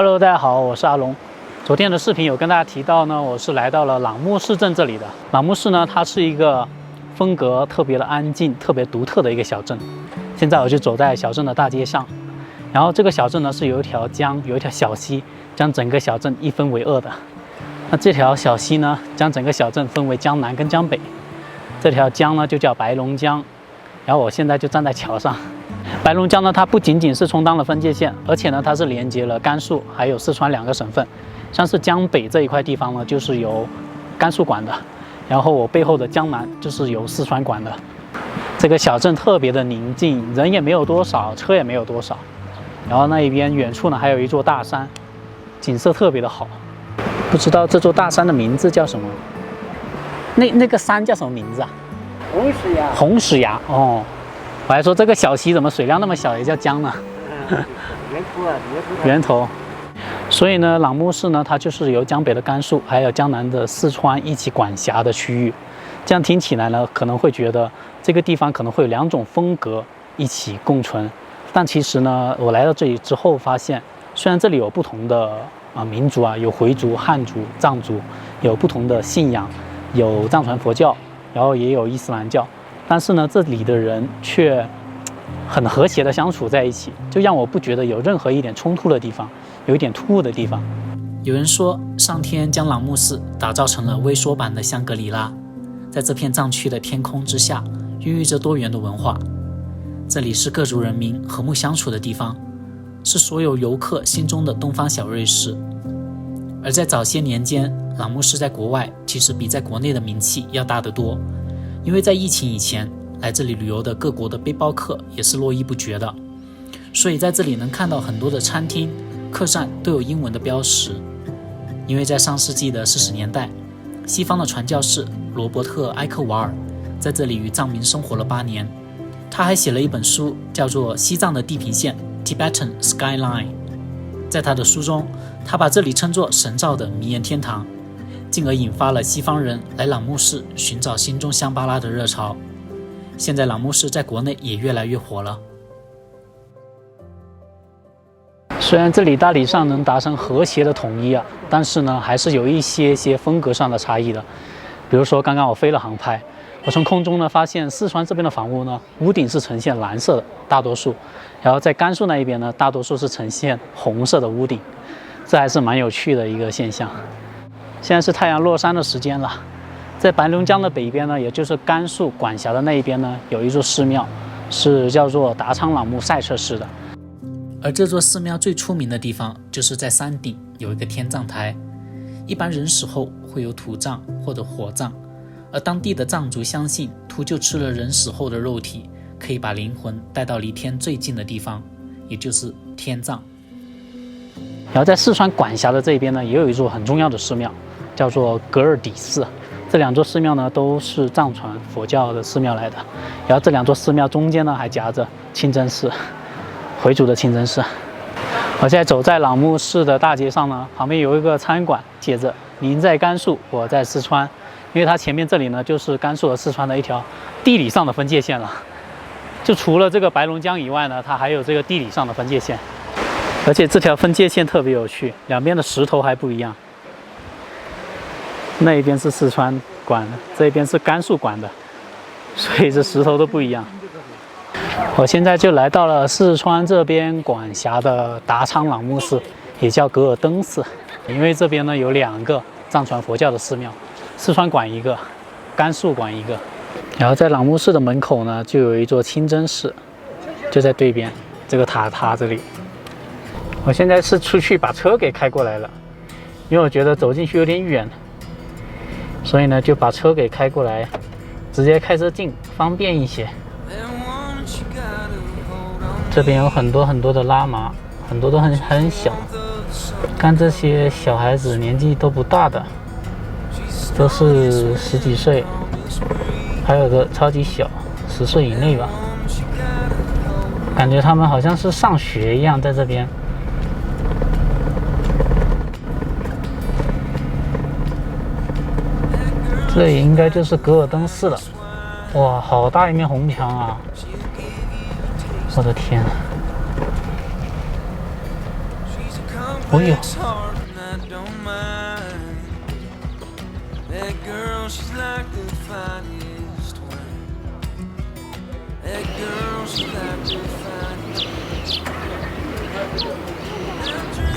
Hello， 大家好，我是阿龙。昨天的视频有跟大家提到呢，我是来到了朗木市镇这里的。朗木市呢，它是一个风格特别的安静、特别独特的一个小镇。现在我就走在小镇的大街上，然后这个小镇呢是有一条江，有一条小溪，将整个小镇一分为二的。那这条小溪呢，将整个小镇分为江南跟江北。这条江呢就叫白龙江，然后我现在就站在桥上。白龙江呢，它不仅仅是充当了分界线，而且呢，它是连接了甘肃还有四川两个省份。像是江北这一块地方呢，就是由甘肃管的，然后我背后的江南就是由四川管的。这个小镇特别的宁静，人也没有多少，车也没有多少。然后那一边远处呢，还有一座大山，景色特别的好。不知道这座大山的名字叫什么？那个山叫什么名字啊？红石崖。红石崖哦。我还说这个小溪怎么水量那么小，也叫江呢？源头啊，源头。所以呢，朗木市呢，它就是由江北的甘肃还有江南的四川一起管辖的区域。这样听起来呢，可能会觉得这个地方可能会有两种风格一起共存。但其实呢，我来到这里之后发现，虽然这里有不同的民族啊，有回族、汉族、藏族，有不同的信仰，有藏传佛教，然后也有伊斯兰教。但是呢，这里的人却很和谐的相处在一起，就让我不觉得有任何一点冲突的地方，有一点突兀的地方。有人说，上天将朗木市打造成了微缩版的香格里拉，在这片藏区的天空之下，孕育着多元的文化。这里是各族人民和睦相处的地方，是所有游客心中的东方小瑞士。而在早些年间，朗木市在国外其实比在国内的名气要大得多。因为在疫情以前，来这里旅游的各国的背包客也是络绎不绝的，所以在这里能看到很多的餐厅、客栈都有英文的标识。因为在上世纪的40年代，西方的传教士罗伯特·埃克瓦尔在这里与藏民生活了8年，他还写了一本书，叫做《西藏的地平线 Tibetan Skyline》。在他的书中，他把这里称作神造的迷岩天堂，进而引发了西方人来朗木市寻找心中香巴拉的热潮。现在朗木市在国内也越来越火了。虽然这里大体上能达成和谐的统一但是呢，还是有一些风格上的差异的。比如说刚刚我飞了航拍，我从空中呢发现四川这边的房屋呢，屋顶是呈现蓝色的大多数，然后在甘肃那一边呢，大多数是呈现红色的屋顶，这还是蛮有趣的一个现象。现在是太阳落山的时间了，在白龙江的北边呢，也就是甘肃管辖的那一边呢，有一座寺庙，是叫做达昌朗木赛彻寺的。而这座寺庙最出名的地方，就是在山顶有一个天葬台。一般人死后会有土葬或者火葬，而当地的藏族相信，秃鹫吃了人死后的肉体，可以把灵魂带到离天最近的地方，也就是天葬。然后在四川管辖的这边呢，也有一座很重要的寺庙，叫做格尔底寺。这两座寺庙呢，都是藏传佛教的寺庙来的。然后这两座寺庙中间呢，还夹着清真寺，回族的清真寺。我现在走在朗木市的大街上呢，旁边有一个餐馆，写着“您在甘肃，我在四川”，因为它前面这里呢，就是甘肃和四川的一条地理上的分界线了。就除了这个白龙江以外呢，它还有这个地理上的分界线。而且这条分界线特别有趣，两边的石头还不一样。那一边是四川管的，这边是甘肃管的，所以这石头都不一样。我现在就来到了四川这边管辖的达昌朗木寺，也叫格尔登寺。因为这边呢有2个藏传佛教的寺庙，四川管一个，甘肃管一个。然后在朗木寺的门口呢，就有一座清真寺，就在对边这个塔这里。我现在是出去把车给开过来了，因为我觉得走进去有点远，所以呢就把车给开过来，直接开车进方便一些。这边有很多的拉玛，很多都很小，看这些小孩子年纪都不大的，都是10几岁，还有的超级小，10岁以内吧。感觉他们好像是上学一样，在这边。这里应该就是格尔登寺了。哇，好大一面红墙啊！我的天！哦呦，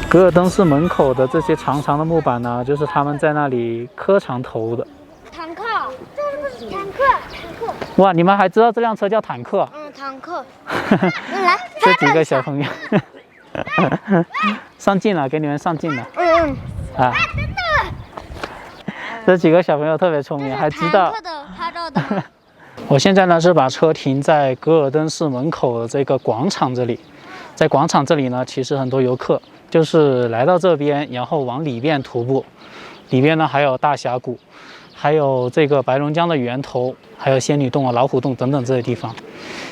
格尔登寺门口的这些长长的木板呢，就是他们在那里磕长头的。坦克，坦克。哇，你们还知道这辆车叫坦克？嗯，坦克。来，这几个小朋友上镜了，给你们上镜了。啊，这几个小朋友特别聪明，还知道。拍照的。我现在呢是把车停在格尔登寺门口的这个广场这里，在广场这里呢，其实很多游客就是来到这边，然后往里边徒步。里边呢还有大峡谷，还有这个白龙江的源头，还有仙女洞啊、老虎洞等等这些地方。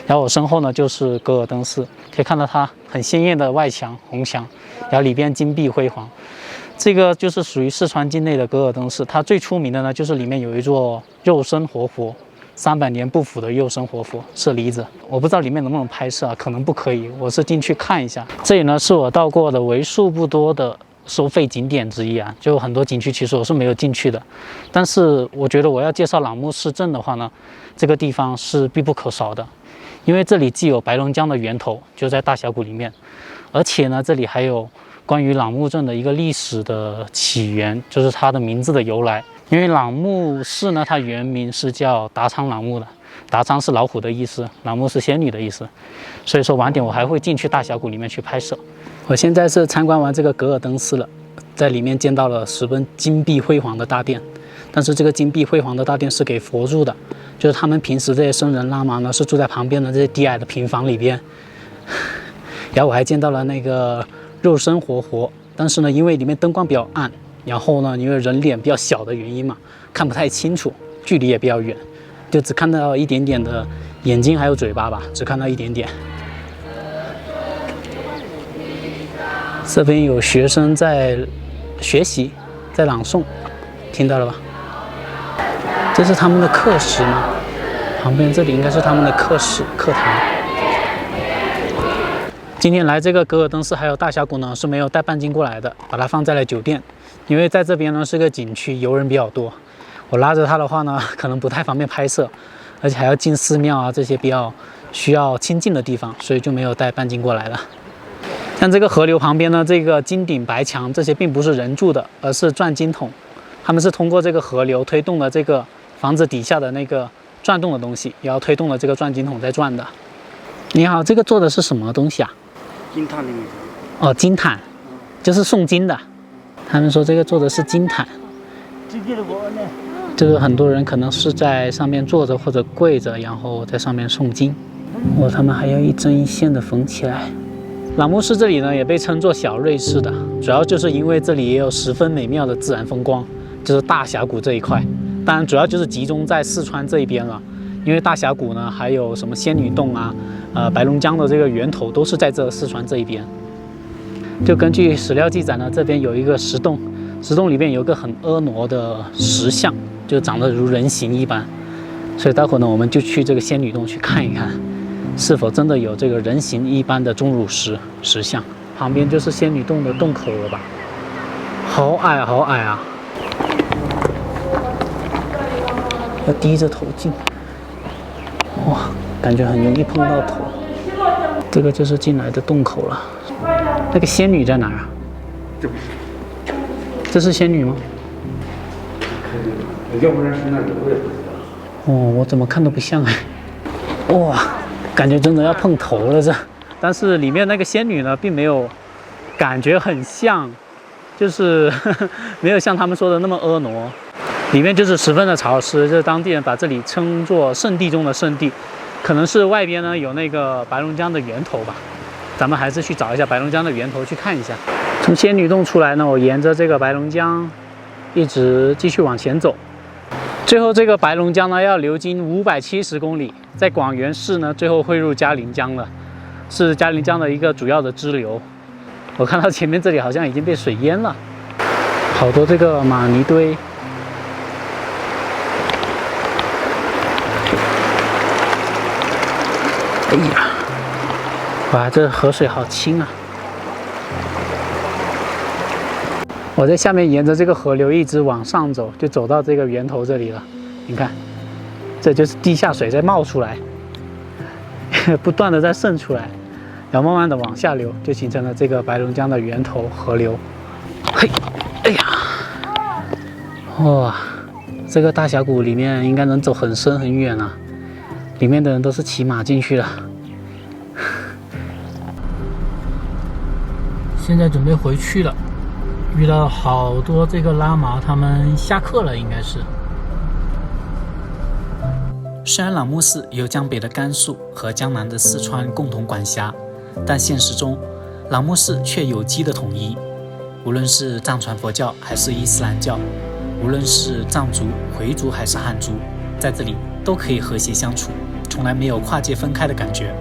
然后我身后呢就是格尔登寺，可以看到它很鲜艳的外墙红墙，然后里边金碧辉煌。这个就是属于四川境内的格尔登寺，它最出名的呢就是里面有一座肉身活佛。300年不腐的肉身活佛舍利子，我不知道里面能不能拍摄啊，可能不可以。我是进去看一下。这里呢是我到过的为数不多的收费景点之一啊，就很多景区其实我是没有进去的。但是我觉得我要介绍朗木市镇的话呢，这个地方是必不可少的，因为这里既有白龙江的源头，就在大峡谷里面，而且呢这里还有关于朗木镇的一个历史的起源，就是它的名字的由来。因为朗木市呢，它原名是叫达昌朗木的，达昌是老虎的意思，朗木是仙女的意思，所以说晚点我还会进去大峡谷里面去拍摄。我现在是参观完这个格尔登寺了，在里面见到了十分金碧辉煌的大殿，但是这个金碧辉煌的大殿是给佛住的，就是他们平时这些僧人喇嘛呢是住在旁边的这些低矮的平房里边。然后我还见到了那个肉身活佛，但是呢因为里面灯光比较暗，然后呢，因为人脸比较小的原因嘛，看不太清楚，距离也比较远，就只看到一点点的眼睛还有嘴巴吧，只看到一点点。这边有学生在学习，在朗诵，听到了吧？这是他们的课室吗？旁边这里应该是他们的课室、课堂。今天来这个格尔登寺还有大峡谷呢，是没有带半径过来的，把它放在了酒店。因为在这边呢是个景区，游人比较多，我拉着它的话呢，可能不太方便拍摄，而且还要进寺庙啊这些比较需要亲近的地方，所以就没有带半径过来了。像这个河流旁边呢，这个金顶白墙这些并不是人住的，而是转经筒，他们是通过这个河流推动了这个房子底下的那个转动的东西，然后推动了这个转经筒在转的。你好，这个做的是什么东西啊？金坛里面。哦，金坛，就是诵经的。他们说这个做的是金坛，就是很多人可能是在上面坐着或者跪着，然后在上面诵经。哦，他们还要一针一线的缝起来。朗木市这里呢也被称作小瑞士的，主要就是因为这里也有十分美妙的自然风光，就是大峡谷这一块。当然主要就是集中在四川这一边了，因为大峡谷呢还有什么仙女洞啊，白龙江的这个源头都是在这四川这一边。就根据史料记载呢，这边有一个石洞，石洞里面有一个很婀娜的石像，就长得如人形一般。所以待会儿呢，我们就去这个仙女洞去看一看，是否真的有这个人形一般的钟乳石像。旁边就是仙女洞的洞口了吧？好矮好矮啊！要低着头进，哇，感觉很容易碰到头。这个就是进来的洞口了。那个仙女在哪儿啊？这是仙女吗？要不然是那里我也不知道。哦，我怎么看都不像哎。哇，感觉真的要碰头了这。但是里面那个仙女呢，并没有感觉很像，就是没有像他们说的那么婀娜。里面就是十分的潮湿，就是当地人把这里称作圣地中的圣地，可能是外边呢有那个白龙江的源头吧。咱们还是去找一下白龙江的源头去看一下。从仙女洞出来呢，我沿着这个白龙江一直继续往前走，最后这个白龙江呢要流经570公里，在广元市呢最后汇入嘉陵江了，是嘉陵江的一个主要的支流。我看到前面这里好像已经被水淹了，好多这个玛尼堆。哎呀！哇，这河水好清啊！我在下面沿着这个河流一直往上走，就走到这个源头这里了。你看，这就是地下水在冒出来，不断的在渗出来，然后慢慢的往下流，就形成了这个白龙江的源头河流。嘿，哎呀，哇，这个大峡谷里面应该能走很深很远啊，里面的人都是骑马进去了。现在准备回去了，遇到好多这个拉玛，他们下课了，应该是。虽然朗木寺由江北的甘肃和江南的四川共同管辖，但现实中，朗木寺却有机的统一。无论是藏传佛教还是伊斯兰教，无论是藏族、回族还是汉族，在这里都可以和谐相处，从来没有跨界分开的感觉。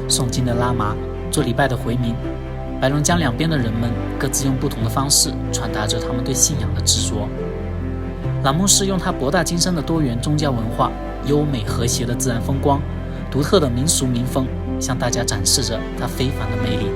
诵经的喇嘛，做礼拜的回民，白龙江两边的人们各自用不同的方式传达着他们对信仰的执着。朗木寺用它博大精深的多元宗教文化、优美和谐的自然风光、独特的民俗民风，向大家展示着它非凡的魅力。